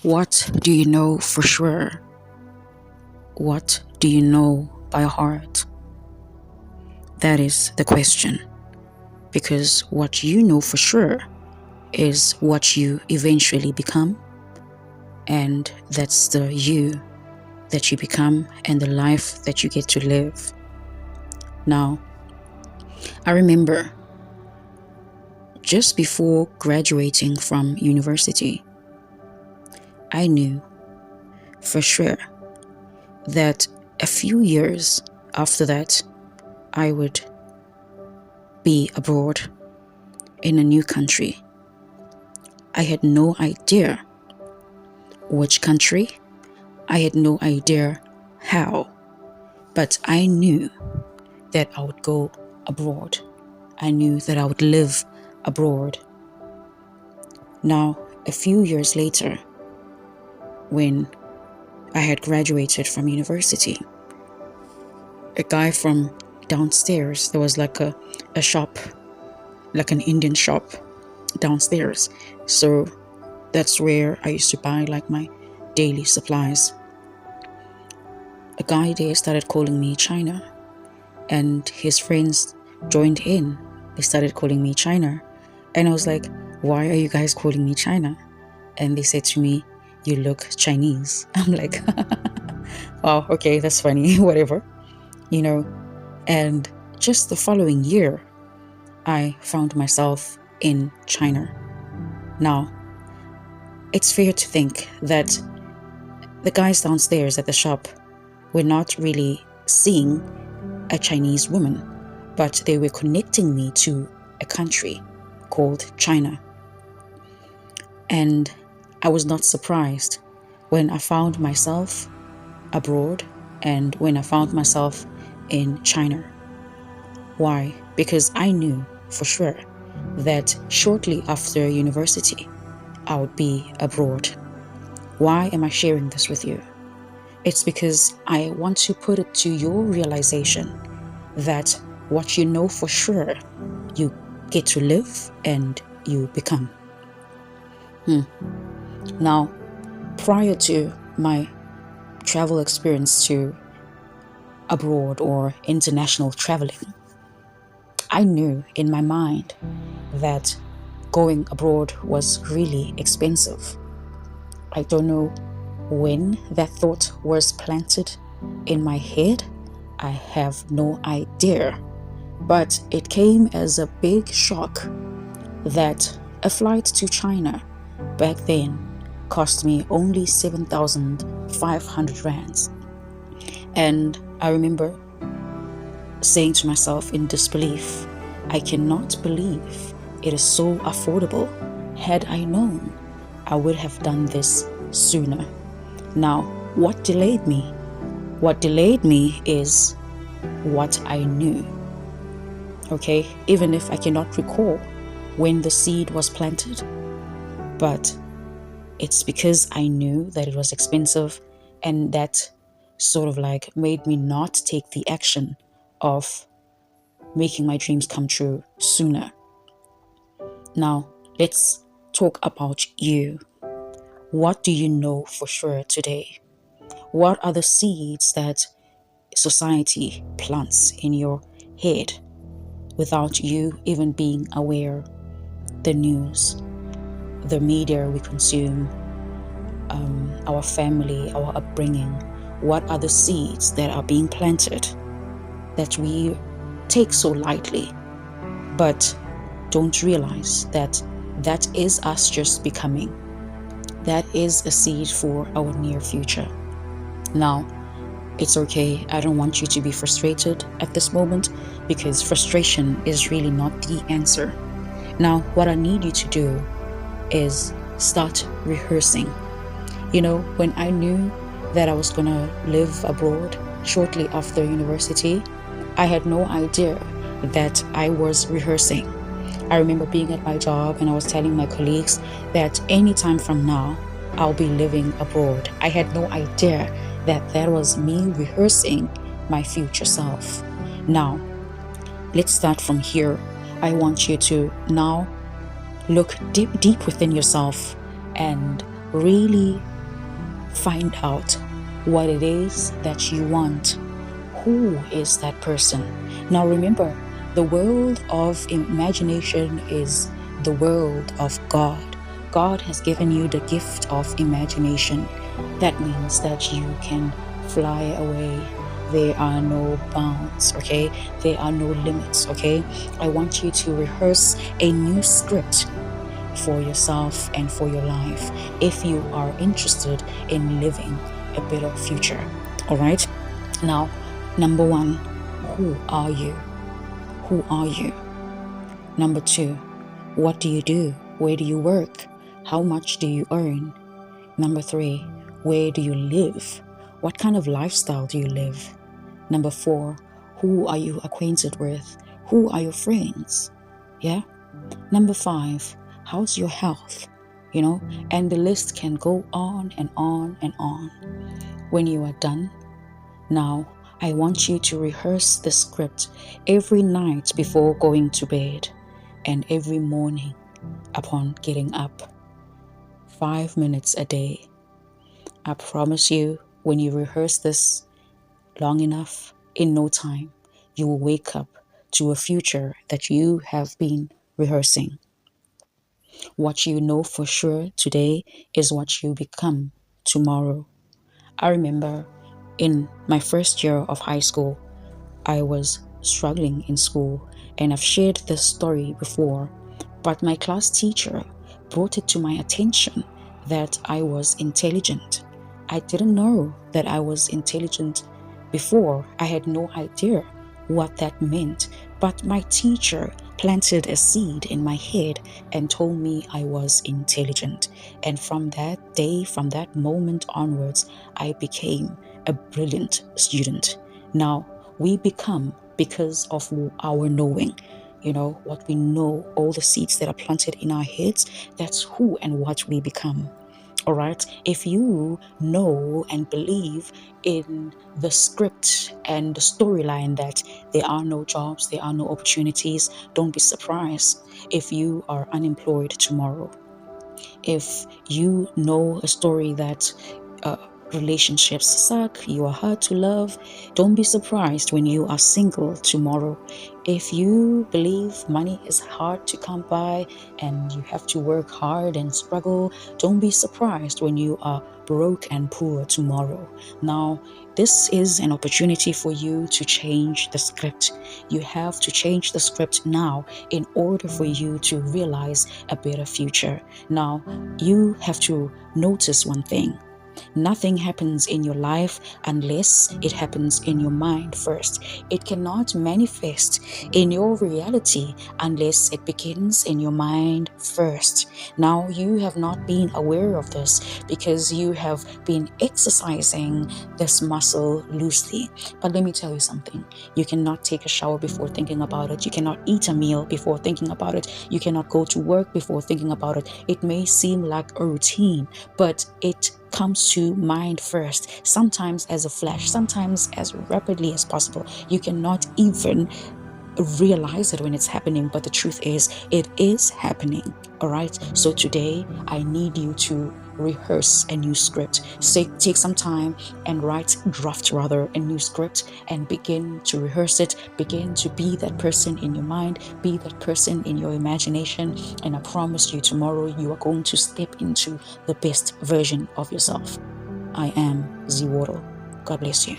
What do you know for sure? What do you know by heart? That is the question. Because what you know for sure is what you eventually become, and that's the you that you become and the life that you get to live. Now, I remember just before graduating from university, I knew for sure that a few years after that, I would be abroad in a new country. I had no idea which country, I had no idea how, but I knew that I would go abroad. I knew that I would live abroad. Now, a few years later, when I had graduated from university, a guy from downstairs, there was like a shop, like an Indian shop downstairs. So that's where I used to buy like my daily supplies. A guy there started calling me China, and his friends joined in. They started calling me China, and I was like, why are you guys calling me China? And they said to me, you look Chinese. I'm like, oh, okay, that's funny, whatever, and just the following year, I found myself in China. Now, it's fair to think that the guys downstairs at the shop were not really seeing a Chinese woman, but they were connecting me to a country called China. And I was not surprised when I found myself abroad and when I found myself in China. Why? Because I knew for sure that shortly after university, I would be abroad. Why am I sharing this with you? It's because I want to put it to your realization that what you know for sure, you get to live and you become. Now, prior to my travel experience to abroad or international traveling, I knew in my mind that going abroad was really expensive. I don't know when that thought was planted in my head. I have no idea. But it came as a big shock that a flight to China back then cost me only 7,500 rands. And I remember saying to myself in disbelief, I cannot believe it is so affordable. Had I known, I would have done this sooner. Now, what delayed me? What delayed me is what I knew. Okay, even if I cannot recall when the seed was planted, but it's because I knew that it was expensive, and that sort of like made me not take the action of making my dreams come true sooner. Now, let's talk about you. What do you know for sure today? What are the seeds that society plants in your head without you even being aware? The news, the media we consume, our family, our upbringing. What are the seeds that are being planted that we take so lightly, but don't realize that that is us just becoming? That is a seed for our near future. Now, it's okay. I don't want you to be frustrated at this moment, because frustration is really not the answer. Now, what I need you to do is start rehearsing. When I knew that I was going to live abroad shortly after university, I had no idea that I was rehearsing. I remember being at my job and I was telling my colleagues that anytime from now, I'll be living abroad. I had no idea that that was me rehearsing my future self. Now, let's start from here. I want you to now look deep within yourself and really Find out what it is that you want. Who is that person? Now remember, the world of imagination is the world of God. God has given you the gift of imagination. That means that you can fly away. There are no bounds, okay? There are no limits, okay? I want you to rehearse a new script for yourself and for your life if you are interested in living a better future. All right? Now, number one, who are you? Who are you? Number two, what do you do? Where do you work? How much do you earn? Number three, where do you live? What kind of lifestyle do you live? Number four, who are you acquainted with? Who are your friends? Yeah? Number five, how's your health? And the list can go on and on and on. When you are done, now I want you to rehearse the script every night before going to bed and every morning upon getting up. 5 minutes a day. I promise you, when you rehearse this long enough, in no time, you will wake up to a future that you have been rehearsing. What you know for sure today is what you become tomorrow. I remember in my first year of high school, I was struggling in school, and I've shared this story before, but my class teacher brought it to my attention that I was intelligent. I didn't know that I was intelligent before. I had no idea what that meant, but my teacher planted a seed in my head and told me I was intelligent. And from that day, from that moment onwards, I became a brilliant student. Now, we become because of our knowing. What we know, all the seeds that are planted in our heads, that's who and what we become. All right. If you know and believe in the script and the storyline that there are no jobs, there are no opportunities, don't be surprised if you are unemployed tomorrow. If you know a story that relationships suck, you are hard to love, don't be surprised when you are single tomorrow. If you believe money is hard to come by and you have to work hard and struggle, don't be surprised when you are broke and poor tomorrow. Now, this is an opportunity for you to change the script. You have to change the script now in order for you to realize a better future. Now, you have to notice one thing. Nothing happens in your life unless it happens in your mind first. It cannot manifest in your reality unless it begins in your mind first. Now, you have not been aware of this because you have been exercising this muscle loosely. But let me tell you something. You cannot take a shower before thinking about it. You cannot eat a meal before thinking about it. You cannot go to work before thinking about it. It may seem like a routine, but it comes to mind first, sometimes as a flash, sometimes as rapidly as possible. You cannot even realize it when it's happening, but the truth is, it is happening. All right. So today, I need you to rehearse a new script. Take some time and draft a new script and begin to rehearse it. Begin to be that person in your mind, be that person in your imagination. And I promise you, tomorrow you are going to step into the best version of yourself. I am Ziworo. God bless you.